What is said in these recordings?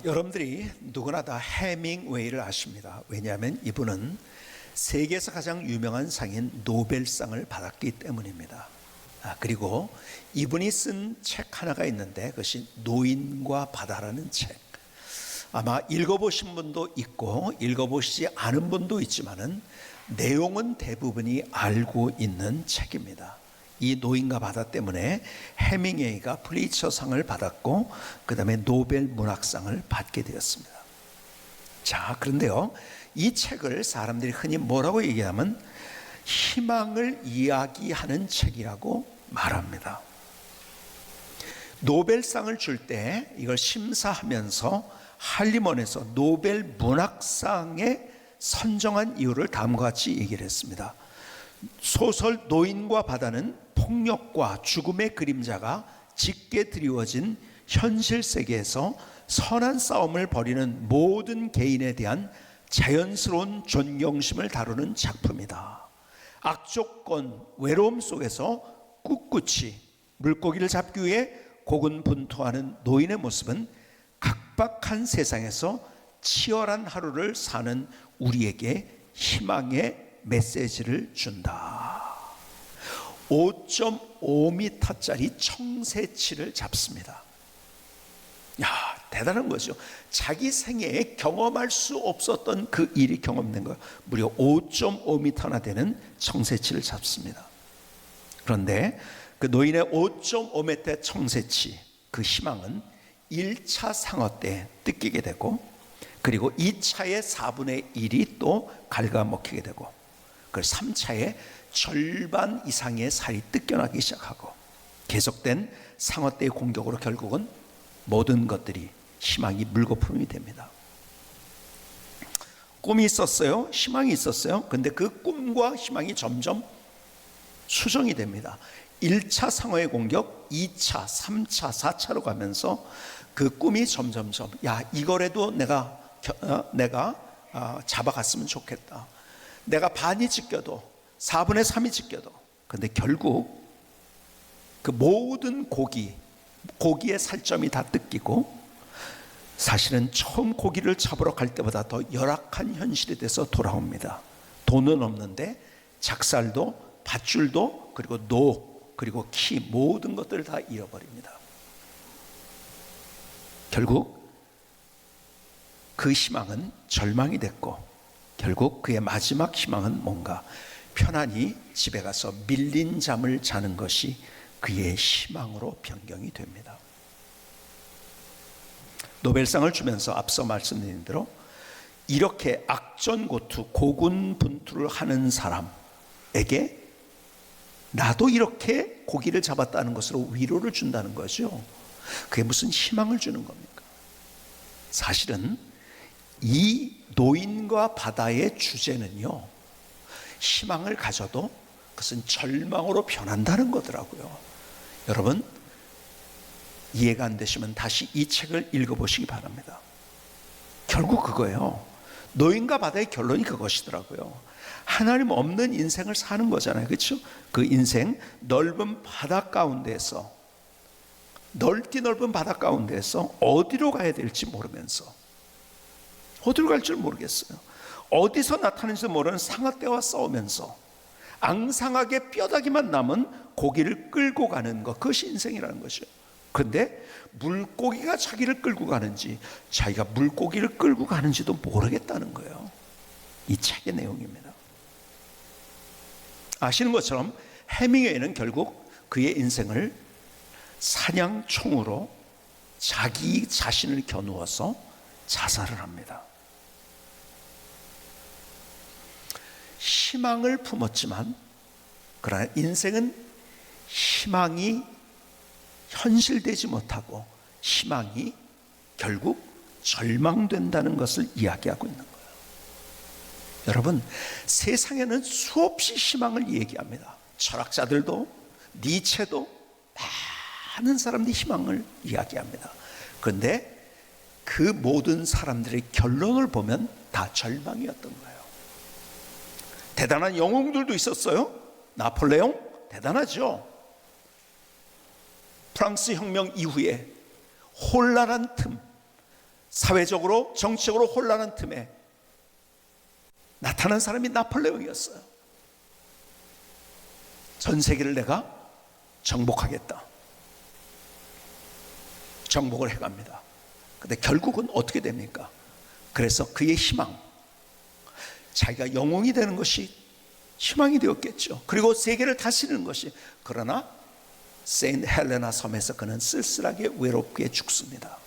여러분들이 누구나 다 해밍웨이를 아십니다. 왜냐하면 이분은 세계에서 가장 유명한 상인 노벨상을 받았기 때문입니다. 그리고 이분이 쓴 책 하나가 있는데 그것이 노인과 바다라는 책. 아마 읽어보신 분도 있고 읽어보시지 않은 분도 있지만은 내용은 대부분이 알고 있는 책입니다. 이 노인과 바다 때문에 해밍웨이가 플리처상을 받았고 그 다음에 노벨 문학상을 받게 되었습니다. 자, 그런데요, 이 책을 사람들이 흔히 뭐라고 얘기하면 희망을 이야기하는 책이라고 말합니다. 노벨상을 줄 때 이걸 심사하면서 할리먼에서 노벨 문학상에 선정한 이유를 다음과 같이 얘기를 했습니다. 소설 노인과 바다는 폭력과 죽음의 그림자가 짙게 드리워진 현실 세계에서 선한 싸움을 벌이는 모든 개인에 대한 자연스러운 존경심을 다루는 작품이다. 악조건, 외로움 속에서 꿋꿋이 물고기를 잡기 위해 고군분투하는 노인의 모습은 각박한 세상에서 치열한 하루를 사는 우리에게 희망의 메시지를 준다. 5.5m짜리 청새치를 잡습니다. 대단한 거죠. 자기 생애에 경험할 수 없었던 그 일이 경험된 거예요. 무려 5.5m나 되는 청새치를 잡습니다. 그런데 그 노인의 5.5m 청새치, 그 희망은 1차 상어 때 뜯기게 되고, 그리고 2차의 4분의 1이 또 갉아먹히게 되고, 그래서 3차에 절반 이상의 살이 뜯겨나기 시작하고, 계속된 상어 때의 공격으로 결국은 모든 것들이 희망이 물거품이 됩니다. 꿈이 있었어요. 희망이 있었어요. 근데 그 꿈과 희망이 점점 수정이 됩니다. 1차 상어의 공격, 2차, 3차, 4차로 가면서 그 꿈이 점점점 이거라도 내가 잡아갔으면 좋겠다. 내가 반이 찢겨도 4분의 3이 찢겨도. 근데 결국 그 모든 고기의 살점이 다 뜯기고, 사실은 처음 고기를 잡으러 갈 때보다 더 열악한 현실이 돼서 돌아옵니다. 돈은 없는데 작살도 밧줄도 그리고 그리고 키 모든 것들을 다 잃어버립니다. 결국 그 희망은 절망이 됐고, 결국 그의 마지막 희망은 뭔가 편안히 집에 가서 밀린 잠을 자는 것이 그의 희망으로 변경이 됩니다. 노벨상을 주면서 앞서 말씀드린 대로 이렇게 악전고투, 고군분투를 하는 사람에게 나도 이렇게 고기를 잡았다는 것으로 위로를 준다는 거죠. 그게 무슨 희망을 주는 겁니까? 사실은 이 노인과 바다의 주제는요, 희망을 가져도 그것은 절망으로 변한다는 거더라고요. 여러분, 이해가 안 되시면 다시 이 책을 읽어보시기 바랍니다. 결국 그거예요. 노인과 바다의 결론이 그것이더라고요. 하나님 없는 인생을 사는 거잖아요. 그렇죠? 그 인생, 넓은 바다 가운데서, 넓디 넓은 바다 가운데서 어디로 가야 될지 모르면서, 어디로 갈 줄 모르겠어요. 어디서 나타나는지 모르는 상어떼와 싸우면서 앙상하게 뼈다귀만 남은 고기를 끌고 가는 것, 그것이 인생이라는 것이죠. 그런데 물고기가 자기를 끌고 가는지 자기가 물고기를 끌고 가는지도 모르겠다는 거예요. 이 책의 내용입니다. 아시는 것처럼 해밍웨이는 결국 그의 인생을 사냥총으로 자기 자신을 겨누어서 자살을 합니다. 희망을 품었지만, 그러나 인생은 희망이 현실되지 못하고 희망이 결국 절망된다는 것을 이야기하고 있는 거예요. 여러분, 세상에는 수없이 희망을 얘기합니다. 철학자들도, 니체도, 많은 사람들이 희망을 이야기합니다. 그런데 그 모든 사람들의 결론을 보면 다 절망이었던 거예요. 대단한 영웅들도 있었어요. 나폴레옹 대단하죠. 프랑스 혁명 이후에 혼란한 틈, 사회적으로 정치적으로 혼란한 틈에 나타난 사람이 나폴레옹이었어요. 전 세계를 내가 정복하겠다. 정복을 해갑니다. 근데 결국은 어떻게 됩니까? 그래서 그의 희망, 자기가 영웅이 되는 것이 희망이 되었겠죠. 그리고 세계를 다스리는 것이. 그러나 세인트 헬레나 섬에서 그는 쓸쓸하게 외롭게 죽습니다.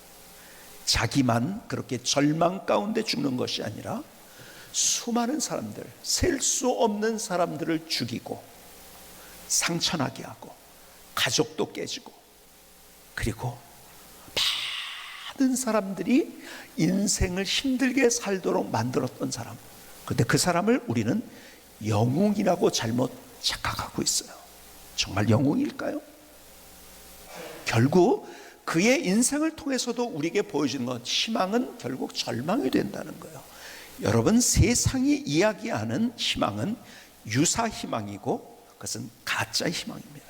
자기만 그렇게 절망 가운데 죽는 것이 아니라 수많은 사람들, 셀 수 없는 사람들을 죽이고 상처나게 하고 가족도 깨지고, 그리고 많은 사람들이 인생을 힘들게 살도록 만들었던 사람. 그런데 그 사람을 우리는 영웅이라고 잘못 착각하고 있어요. 정말 영웅일까요? 결국 그의 인생을 통해서도 우리에게 보여주는 건 희망은 결국 절망이 된다는 거예요. 여러분, 세상이 이야기하는 희망은 유사 희망이고 그것은 가짜 희망입니다.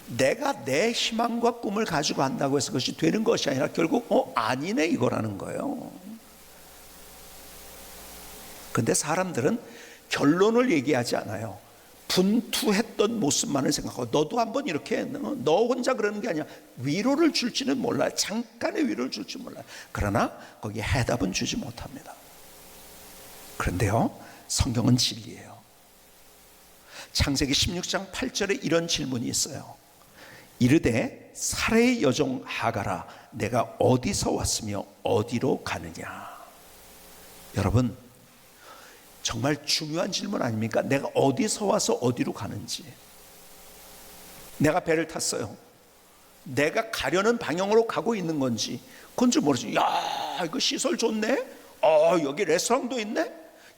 내가 내 희망과 꿈을 가지고 한다고 해서 그것이 되는 것이 아니라 결국 아니네 이거라는 거예요. 근데 사람들은 결론을 얘기하지 않아요. 분투했던 모습만을 생각하고, 너도 한번 이렇게 해. 너 혼자 그러는 게 아니야. 위로를 줄지는 몰라요. 잠깐의 위로를 줄지 몰라요. 그러나 거기에 해답은 주지 못합니다. 그런데요, 성경은 진리예요. 창세기 16장 8절에 이런 질문이 있어요. 이르되 사라의 여종 하가라, 내가 어디서 왔으며 어디로 가느냐. 여러분, 정말 중요한 질문 아닙니까? 내가 어디서 와서 어디로 가는지. 내가 배를 탔어요. 내가 가려는 방향으로 가고 있는 건지 그건 좀 모르지. 야, 이거 시설 좋네. 여기 레스토랑도 있네.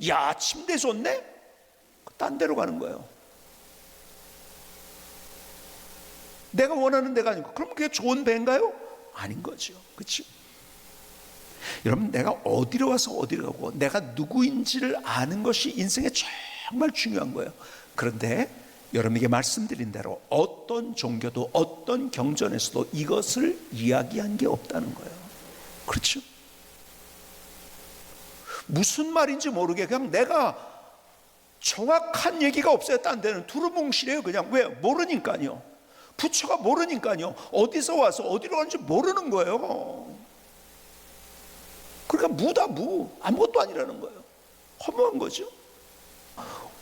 야, 침대 좋네. 딴 데로 가는 거예요. 내가 원하는 데가 아니고, 그럼 그게 좋은 배인가요? 아닌 거죠. 그렇죠? 여러분, 내가 어디로 와서 어디로 가고 내가 누구인지를 아는 것이 인생에 정말 중요한 거예요. 그런데 여러분에게 말씀드린 대로 어떤 종교도 어떤 경전에서도 이것을 이야기한 게 없다는 거예요. 그렇죠? 무슨 말인지 모르게 그냥 내가 정확한 얘기가 없어요. 딴 데는 두루뭉실해요. 그냥. 왜? 모르니까요. 부처가 모르니까요. 어디서 와서 어디로 가는지 모르는 거예요. 그러니까 무다 무, 아무것도 아니라는 거예요. 허무한 거죠.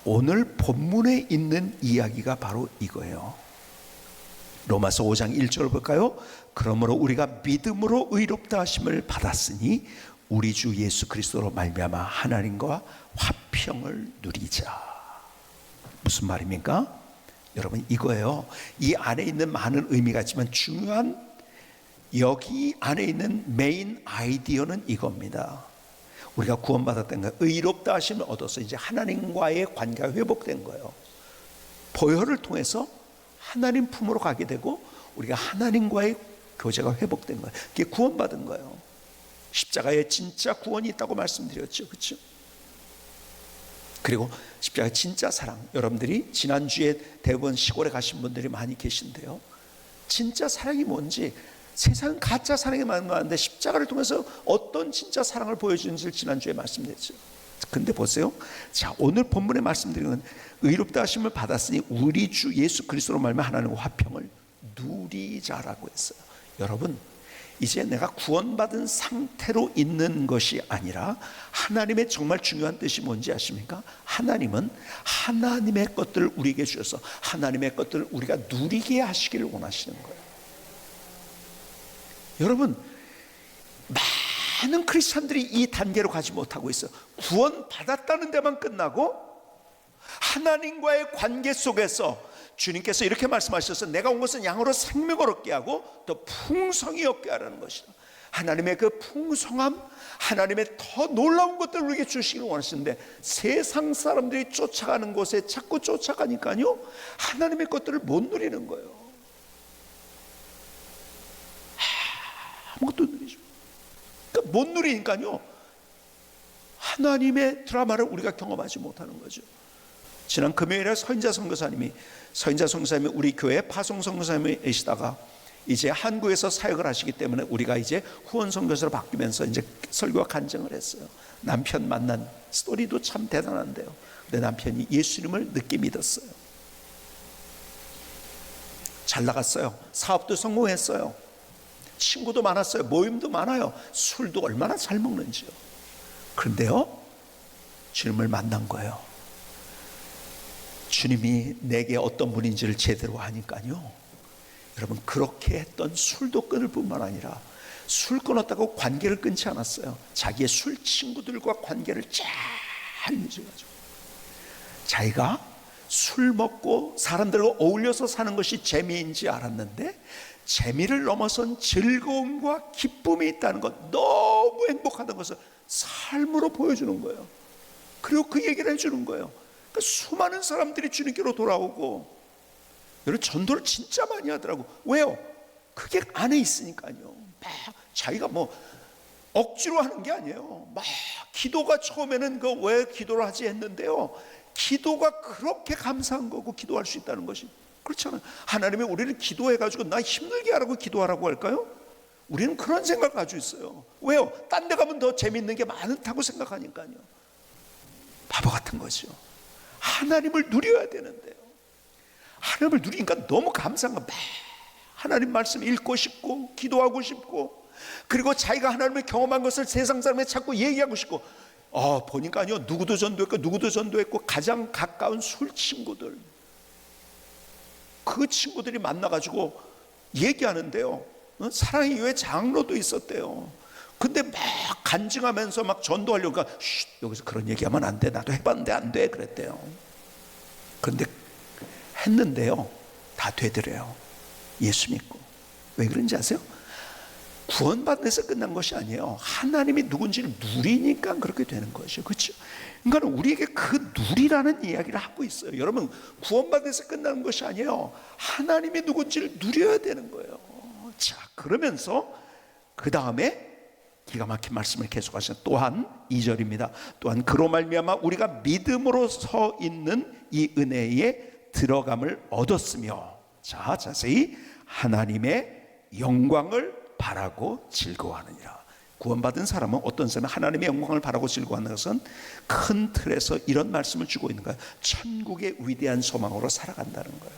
오늘 본문에 있는 이야기가 바로 이거예요. 로마서 5장 1절을 볼까요? 그러므로 우리가 믿음으로 의롭다 하심을 받았으니 우리 주 예수 그리스도로 말미암아 하나님과 화평을 누리자. 무슨 말입니까? 여러분, 이거예요. 이 안에 있는 많은 의미가 있지만 중요한 여기 안에 있는 메인 아이디어는 이겁니다. 우리가 구원받았다는 거예요. 의롭다 하심을 얻어서 이제 하나님과의 관계가 회복된 거예요. 보혈을 통해서 하나님 품으로 가게 되고 우리가 하나님과의 교제가 회복된 거예요. 그게 구원받은 거예요. 십자가에 진짜 구원이 있다고 말씀드렸죠. 그렇죠? 그리고 십자가의 진짜 사랑, 여러분들이 지난주에 대부분 시골에 가신 분들이 많이 계신데요, 진짜 사랑이 뭔지, 세상은 가짜 사랑이 많은데 십자가를 통해서 어떤 진짜 사랑을 보여주는지를 지난주에 말씀드렸죠. 근데 보세요. 자, 오늘 본문에 말씀드리는 건 의롭다 하심을 받았으니 우리 주 예수 그리스도로 말미암아 하나님과 화평을 누리자라고 했어요. 여러분, 이제 내가 구원받은 상태로 있는 것이 아니라 하나님의 정말 중요한 뜻이 뭔지 아십니까? 하나님은 하나님의 것들을 우리에게 주셔서 하나님의 것들을 우리가 누리게 하시기를 원하시는 거예요. 여러분, 많은 크리스찬들이 이 단계로 가지 못하고 있어요. 구원받았다는 데만 끝나고 하나님과의 관계 속에서 주님께서 이렇게 말씀하셔서 내가 온 것은 양으로 생명을 얻게 하고 또 풍성히 얻게 하라는 것이다. 하나님의 그 풍성함, 하나님의 더 놀라운 것들을 우리에게 주시기를 원하시는데 세상 사람들이 쫓아가는 곳에 자꾸 쫓아가니까요, 하나님의 것들을 못 누리는 거예요. 아무것도 누리죠. 그러니까 못 누리니까요, 하나님의 드라마를 우리가 경험하지 못하는 거죠. 지난 금요일에 서인자 선교사님이 우리 교회 파송 선교사님이시다가 이제 한국에서 사역을 하시기 때문에 우리가 이제 후원 선교사로 바뀌면서 이제 설교와 간증을 했어요. 남편 만난 스토리도 참 대단한데요. 내 남편이 예수님을 늦게 믿었어요. 잘 나갔어요. 사업도 성공했어요. 친구도 많았어요. 모임도 많아요. 술도 얼마나 잘 먹는지요. 그런데요, 주님을 만난 거예요. 주님이 내게 어떤 분인지를 제대로 아니까요, 여러분, 그렇게 했던 술도 끊을 뿐만 아니라 술 끊었다고 관계를 끊지 않았어요. 자기의 술 친구들과 관계를 잘 유지해가지고, 자기가 술 먹고 사람들과 어울려서 사는 것이 재미인지 알았는데, 재미를 넘어선 즐거움과 기쁨이 있다는 것, 너무 행복하다는 것을 삶으로 보여주는 거예요. 그리고 그 얘기를 해주는 거예요. 그러니까 수많은 사람들이 주님께로 돌아오고, 여러분, 전도를 진짜 많이 하더라고. 왜요? 그게 안에 있으니까요. 막 자기가 뭐 억지로 하는 게 아니에요. 막 기도가 처음에는 그 왜 기도를 하지 했는데요, 기도가 그렇게 감사한 거고, 기도할 수 있다는 것이. 그렇잖아요. 하나님이 우리를 기도해가지고 나 힘들게 하라고 기도하라고 할까요? 우리는 그런 생각을 가지고 있어요. 왜요? 딴 데 가면 더 재밌는 게 많다고 생각하니까요. 바보 같은 거죠. 하나님을 누려야 되는데요, 하나님을 누리니까 너무 감사한 거. 하나님 말씀 읽고 싶고, 기도하고 싶고, 그리고 자기가 하나님을 경험한 것을 세상 사람에 자꾸 얘기하고 싶고. 보니까요, 누구도 전도했고 누구도 전도했고, 가장 가까운 술 친구들, 그 친구들이 만나가지고 얘기하는데요, 사랑의 교회 장로도 있었대요. 근데 막 간증하면서 막 전도하려고, 여기서 그런 얘기하면 안 돼, 나도 해봤는데 안 돼, 그랬대요. 그런데 했는데요, 다 되더래요. 예수 믿고. 왜 그런지 아세요? 구원받는 데서 끝난 것이 아니에요. 하나님이 누군지를 누리니까 그렇게 되는 것이죠. 그렇죠? 그러니까 우리에게 그 누리라는 이야기를 하고 있어요. 여러분, 구원받는 데서 끝나는 것이 아니에요. 하나님이 누군지를 누려야 되는 거예요. 자, 그러면서 그 다음에 기가 막힌 말씀을 계속하시는, 또한 2절입니다. 또한 그로 말미암아 우리가 믿음으로 서 있는 이 은혜에 들어감을 얻었으며, 자, 자세히 하나님의 영광을 바라고 즐거워하느니라. 구원받은 사람은, 어떤 사람은 하나님의 영광을 바라고 즐거워하는 것은 큰 틀에서 이런 말씀을 주고 있는 거예요. 천국의 위대한 소망으로 살아간다는 거예요.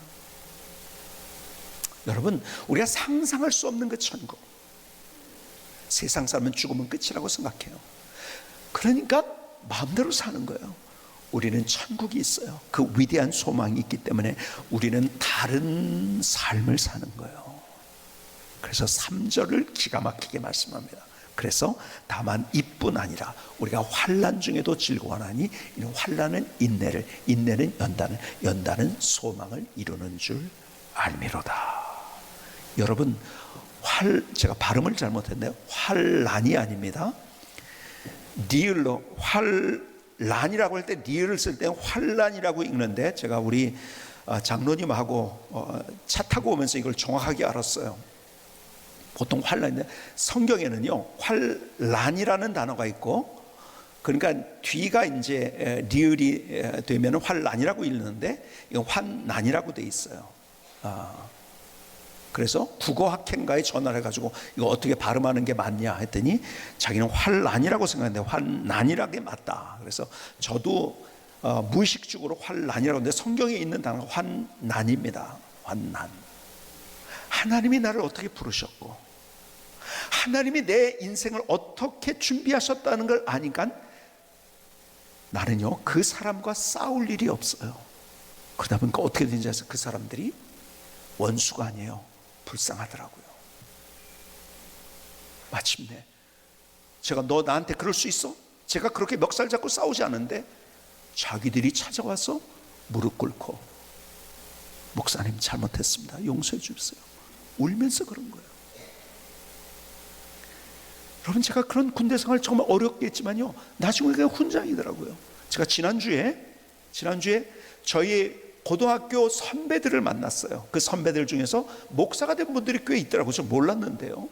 여러분, 우리가 상상할 수 없는 그 천국, 세상 사람은 죽으면 끝이라고 생각해요. 그러니까 마음대로 사는 거예요. 우리는 천국이 있어요. 그 위대한 소망이 있기 때문에 우리는 다른 삶을 사는 거예요. 그래서 3절을 기가 막히게 말씀합니다. 그래서 다만 이뿐 아니라 우리가 환난 중에도 즐거워하나니 이는 환난은 인내를, 인내는 연단을, 연단은 소망을 이루는 줄 알미로다. 여러분, 제가 발음을 잘못했네요. 환난이 아닙니다. 리을로 환란이라고 할 때 리을을 쓸 때 환란이라고 읽는데, 제가 우리 장로님하고 차 타고 오면서 이걸 정확하게 알았어요. 보통 환란인데, 성경에는요 환란이라는 단어가 있고, 그러니까 뒤가 이제 리을이 되면 환란이라고 읽는데 이건 환난이라고 돼 있어요. 그래서 국어학회인가에 전화를 해가지고 이거 어떻게 발음하는 게 맞냐 했더니 자기는 환란이라고 생각했는데 환난이라는 게 맞다. 그래서 저도 무의식적으로 환난이라고 했는데, 성경에 있는 단어가 환난입니다. 환난. 하나님이 나를 어떻게 부르셨고, 하나님이 내 인생을 어떻게 준비하셨다는 걸 아니까 나는요 그 사람과 싸울 일이 없어요. 그러다 보니까 어떻게 되는지 아세요? 그 사람들이 원수가 아니에요. 불쌍하더라고요. 마침내 제가 너 나한테 그럴 수 있어? 제가 그렇게 멱살 잡고 싸우지 않은데 자기들이 찾아와서 무릎 꿇고, 목사님 잘못했습니다, 용서해 주세요, 울면서 그런 거예요. 여러분, 제가 그런 군대 생활 정말 어렵게 했지만요, 나중에 그냥 훈장이더라고요. 제가 지난주에 저희 고등학교 선배들을 만났어요. 그 선배들 중에서 목사가 된 분들이 꽤 있더라고요. 저 몰랐는데요.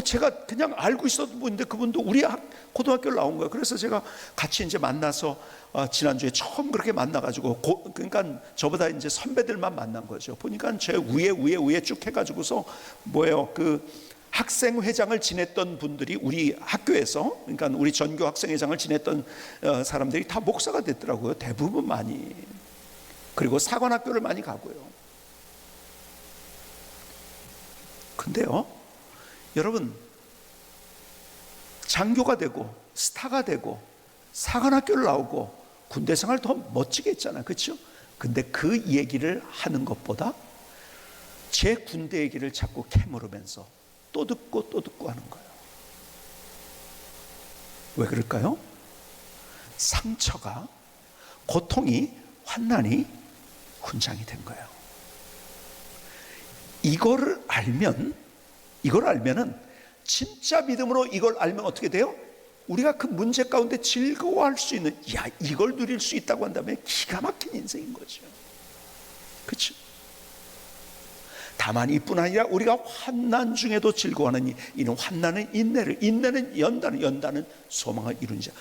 제가 그냥 알고 있었던 분인데 그분도 우리 고등학교를 나온 거예요. 그래서 제가 같이 이제 만나서 지난주에 처음 그렇게 만나가지고 그러니까 저보다 이제 선배들만 만난 거죠. 보니까 제 위에 쭉 해가지고서 그 학생회장을 지냈던 분들이 우리 학교에서, 그러니까 우리 전교 학생회장을 지냈던 사람들이 다 목사가 됐더라고요. 대부분 많이. 그리고 사관학교를 많이 가고요. 근데요, 여러분, 장교가 되고 스타가 되고 사관학교를 나오고 군대 생활 더 멋지게 했잖아요. 그렇죠? 근데 그 얘기를 하는 것보다 제 군대 얘기를 자꾸 캐물으면서 또 듣고 하는 거예요. 왜 그럴까요? 상처가, 고통이, 환난이 훈장이 된 거예요. 이거를 알면은 진짜 믿음으로 이걸 알면 어떻게 돼요? 우리가 그 문제 가운데 즐거워할 수 있는, 이걸 누릴 수 있다고 한다면 기가 막힌 인생인 거죠. 그렇죠? 다만 이뿐 아니라 우리가 환난 중에도 즐거워하는 이는 환난은 인내는 연단은 소망을 이루는 자.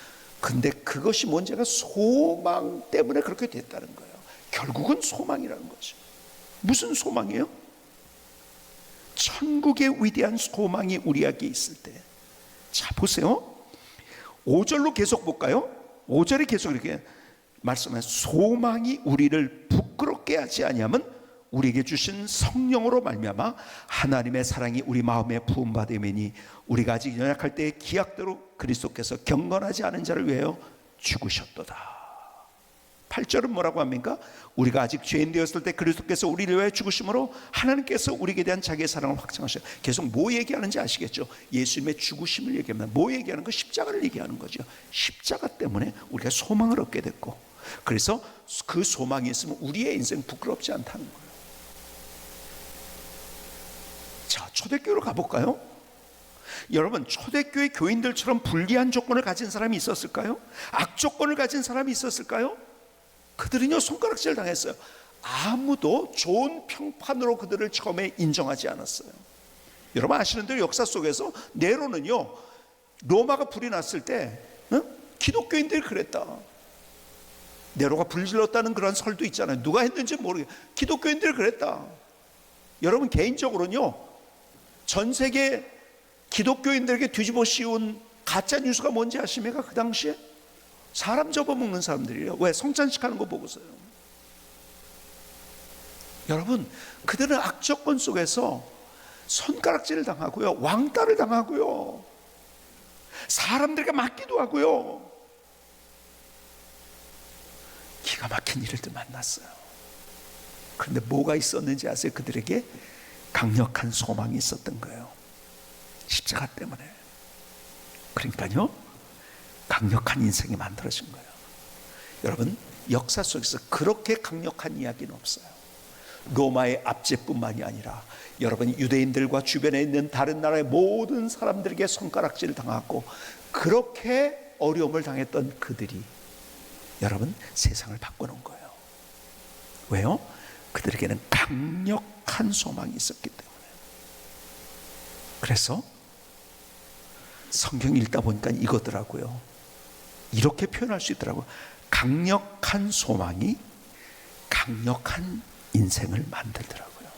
근데 그것이 문제가 소망 때문에 그렇게 됐다는 거예요. 결국은 소망이라는 거죠. 무슨 소망이에요? 천국의 위대한 소망이 우리에게 있을 때. 자, 보세요. 5절로 계속 볼까요? 5절에 계속 이렇게 말씀해요. 소망이 우리를 부끄럽게 하지 아니하면 우리에게 주신 성령으로 말미암아 하나님의 사랑이 우리 마음에 부음받음이니 우리가 아직 연약할 때 기약대로 그리스도께서 경건하지 않은 자를 위하여 죽으셨도다. 8절은 뭐라고 합니까? 우리가 아직 죄인 되었을 때 그리스도께서 우리를 위하여 죽으심으로 하나님께서 우리에게 대한 자기의 사랑을 확증하셔요. 계속 뭐 얘기하는지 아시겠죠? 예수님의 죽으심을 얘기합니다. 뭐 얘기하는 거? 십자가를 얘기하는 거죠. 십자가 때문에 우리가 소망을 얻게 됐고, 그래서 그 소망이 있으면 우리의 인생 부끄럽지 않다는 거예요. 자, 초대교회로 가볼까요? 여러분, 초대교회 교인들처럼 불리한 조건을 가진 사람이 있었을까요? 악조건을 가진 사람이 있었을까요? 그들은요, 손가락질 당했어요. 아무도 좋은 평판으로 그들을 처음에 인정하지 않았어요. 여러분 아시는 대로 역사 속에서 네로는요, 로마가 불이 났을 때 기독교인들이 그랬다. 네로가 불질렀다는 그런 설도 있잖아요. 누가 했는지 모르겠어요. 기독교인들이 그랬다. 여러분, 개인적으로는요, 전 세계 기독교인들에게 뒤집어 씌운 가짜 뉴스가 뭔지 아십니까? 그 당시에 사람 접어먹는 사람들이에요. 왜? 성찬식 하는 거 보고서요. 여러분, 그들은 악조건 속에서 손가락질을 당하고요, 왕따를 당하고요, 사람들에게 맞기도 하고요, 기가 막힌 일들도 만났어요. 그런데 뭐가 있었는지 아세요? 그들에게 강력한 소망이 있었던 거예요. 십자가 때문에. 그러니까요, 강력한 인생이 만들어진 거예요. 여러분, 역사 속에서 그렇게 강력한 이야기는 없어요. 로마의 압제뿐만이 아니라 여러분, 유대인들과 주변에 있는 다른 나라의 모든 사람들에게 손가락질을 당하고 그렇게 어려움을 당했던 그들이 여러분 세상을 바꿔놓은 거예요. 왜요? 그들에게는 강력한 소망이 있었기 때문에. 그래서 성경 읽다 보니까 이거더라고요. 이렇게 표현할 수 있더라고요. 강력한 소망이 강력한 인생을 만들더라고요.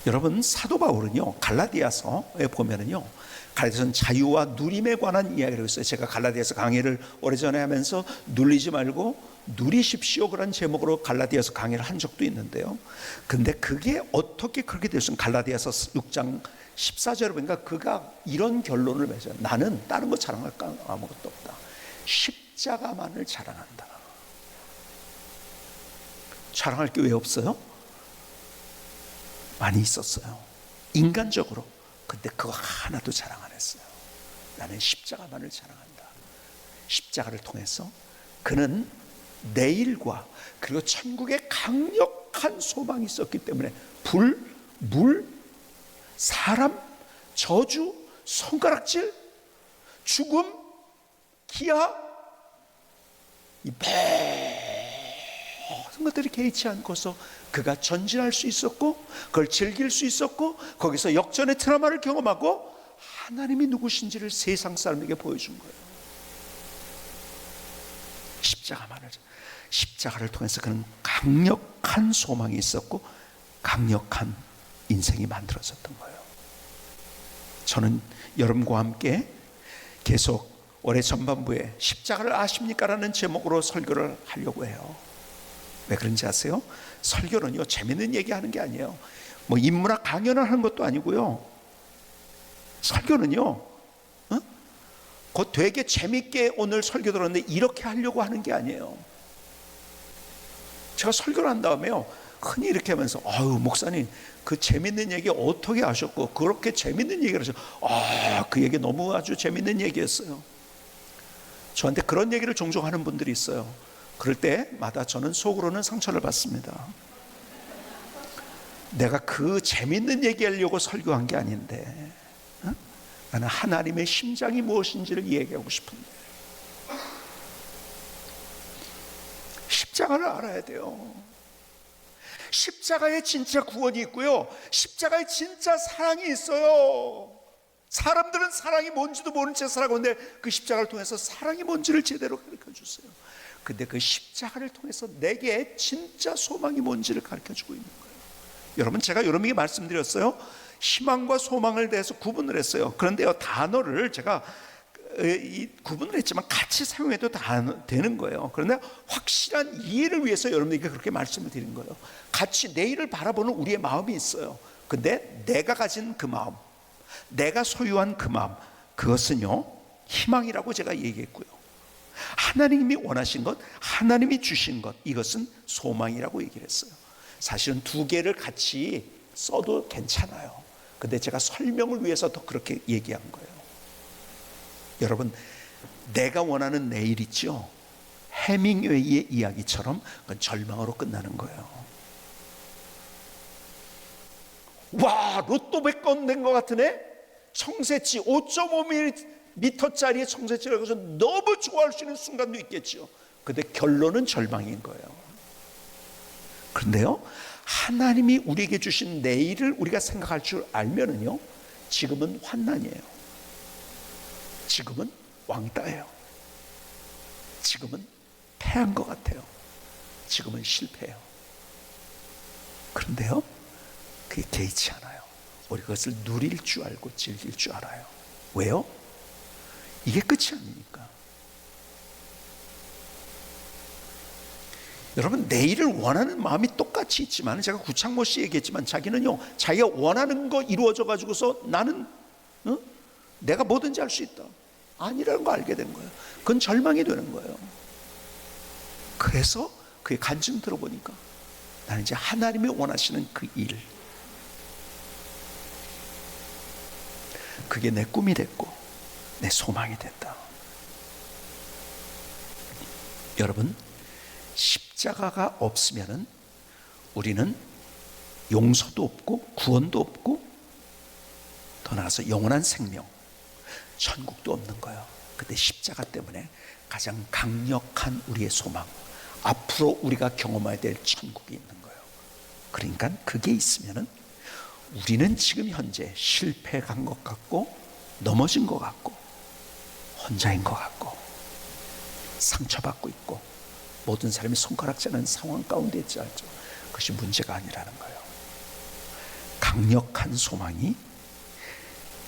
여러분, 사도 바울은요, 갈라디아서에 보면은요, 갈라디아서는 자유와 누림에 관한 이야기를 했어요. 제가 갈라디아서 강의를 오래전에 하면서 눌리지 말고 누리십시오 그런 제목으로 갈라디아서 강의를 한 적도 있는데요. 근데 그게 어떻게 그렇게 됐습니까? 갈라디아서 6장 14절에 보니까 그가 이런 결론을 맺어요. 나는 다른 거 자랑할 거 아무것도 없다. 십자가만을 자랑한다. 자랑할 게 왜 없어요? 많이 있었어요. 인간적으로. 근데 그거 하나도 자랑 안 했어요. 나는 십자가만을 자랑한다. 십자가를 통해서 그는 내일과 그리고 천국에 강력한 소망이 있었기 때문에 불, 물, 사람, 저주, 손가락질, 죽음, 기아, 이 그런 것들이 개의치 않고서 그가 전진할 수 있었고 그걸 즐길 수 있었고 거기서 역전의 트라우마를 경험하고 하나님이 누구신지를 세상 사람에게 보여준 거예요. 십자가를 통해서 그는 강력한 소망이 있었고 강력한 인생이 만들어졌던 거예요. 저는 여러분과 함께 계속 올해 전반부에 십자가를 아십니까? 라는 제목으로 설교를 하려고 해요. 왜 그런지 아세요? 설교는요, 재밌는 얘기하는 게 아니에요. 뭐 인문학 강연을 하는 것도 아니고요. 설교는요, 곧 되게 재밌게 오늘 설교 들었는데 이렇게 하려고 하는 게 아니에요. 제가 설교를 한 다음에요, 흔히 이렇게 하면서 아유 목사님 그 재밌는 얘기 어떻게 하셨고 그렇게 재밌는 얘기를 하셨고 그 얘기 너무 아주 재밌는 얘기였어요. 저한테 그런 얘기를 종종 하는 분들이 있어요. 그럴 때마다 저는 속으로는 상처를 받습니다. 내가 그 재밌는 얘기하려고 설교한 게 아닌데 나는 하나님의 심장이 무엇인지를 얘기하고 싶은데 십자가를 알아야 돼요. 십자가에 진짜 구원이 있고요, 십자가에 진짜 사랑이 있어요. 사람들은 사랑이 뭔지도 모른 채 살아가고 있는데 그 십자가를 통해서 사랑이 뭔지를 제대로 가르쳐 주세요. 근데 그 십자가를 통해서 내게 진짜 소망이 뭔지를 가르쳐 주고 있는 거예요. 여러분, 제가 여러분에게 말씀드렸어요. 희망과 소망을 대해서 구분을 했어요. 그런데요, 단어를 제가 구분을 했지만 같이 사용해도 다 되는 거예요. 그런데 확실한 이해를 위해서 여러분에게 그렇게 말씀을 드린 거예요. 같이 내일을 바라보는 우리의 마음이 있어요. 근데 내가 가진 그 마음, 내가 소유한 그 마음, 그것은요 희망이라고 제가 얘기했고요, 하나님이 원하신 것, 하나님이 주신 것, 이것은 소망이라고 얘기를 했어요. 사실은 두 개를 같이 써도 괜찮아요. 근데 제가 설명을 위해서 더 그렇게 얘기한 거예요. 여러분, 내가 원하는 내일 있죠, 해밍웨이의 이야기처럼 그건 절망으로 끝나는 거예요. 와, 로또 100건 된 것 같으네. 청새치 5.5m짜리 청새치라고 해서 너무 좋아할 수 있는 순간도 있겠죠. 근데 결론은 절망인 거예요. 그런데요, 하나님이 우리에게 주신 내일을 우리가 생각할 줄 알면은요, 지금은 환난이에요. 지금은 왕따예요. 지금은 패한 것 같아요. 지금은 실패해요. 그런데요, 그게 개의치 않아요. 우리 그것을 누릴 줄 알고 즐길 줄 알아요. 왜요? 이게 끝이 아니니까. 여러분, 내일을 원하는 마음이 똑같이 있지만, 제가 구창모 씨 얘기했지만 자기는요, 자기가 원하는 거 이루어져 가지고서 나는 내가 뭐든지 할 수 있다, 아니라는 거 알게 된 거예요. 그건 절망이 되는 거예요. 그래서 그의 간증 들어보니까 나는 이제 하나님이 원하시는 그 일, 그게 내 꿈이 됐고 내 소망이 됐다. 여러분, 십자가가 없으면은 우리는 용서도 없고 구원도 없고 더 나아가서 영원한 생명, 천국도 없는 거예요. 근데 십자가 때문에 가장 강력한 우리의 소망, 앞으로 우리가 경험해야 될 천국이 있는 거예요. 그러니까 그게 있으면은 우리는 지금 현재 실패한 것 같고 넘어진 것 같고 혼자인 것 같고 상처받고 있고 모든 사람이 손가락질하는 상황 가운데 있지 않죠. 그것이 문제가 아니라는 거예요. 강력한 소망이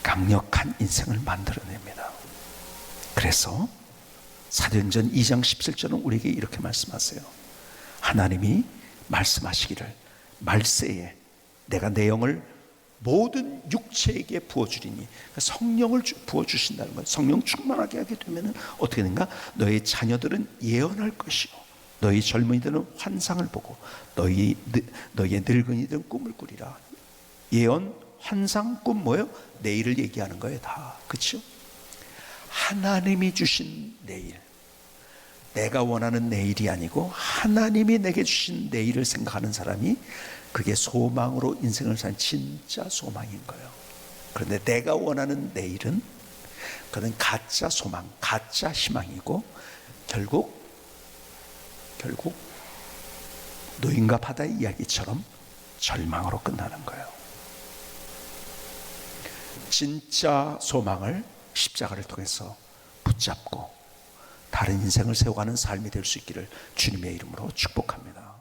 강력한 인생을 만들어냅니다. 그래서 사도행전 2장 17절은 우리에게 이렇게 말씀하세요. 하나님이 말씀하시기를 말세에 내가 내 영을 모든 육체에게 부어주리니, 성령을 부어주신다는 거예요. 성령 충만하게 하게 되면 어떻게 되는가? 너희 자녀들은 예언할 것이요, 너희 젊은이들은 환상을 보고 너희의 늙은이들은 꿈을 꾸리라. 예언, 환상, 꿈 뭐예요? 내일을 얘기하는 거예요. 다. 그렇죠? 하나님이 주신 내일, 내가 원하는 내일이 아니고 하나님이 내게 주신 내일을 생각하는 사람이, 그게 소망으로 인생을 사는 진짜 소망인 거예요. 그런데 내가 원하는 내일은 그는 가짜 소망, 가짜 희망이고 결국 노인과 바다의 이야기처럼 절망으로 끝나는 거예요. 진짜 소망을 십자가를 통해서 붙잡고 다른 인생을 세워가는 삶이 될 수 있기를 주님의 이름으로 축복합니다.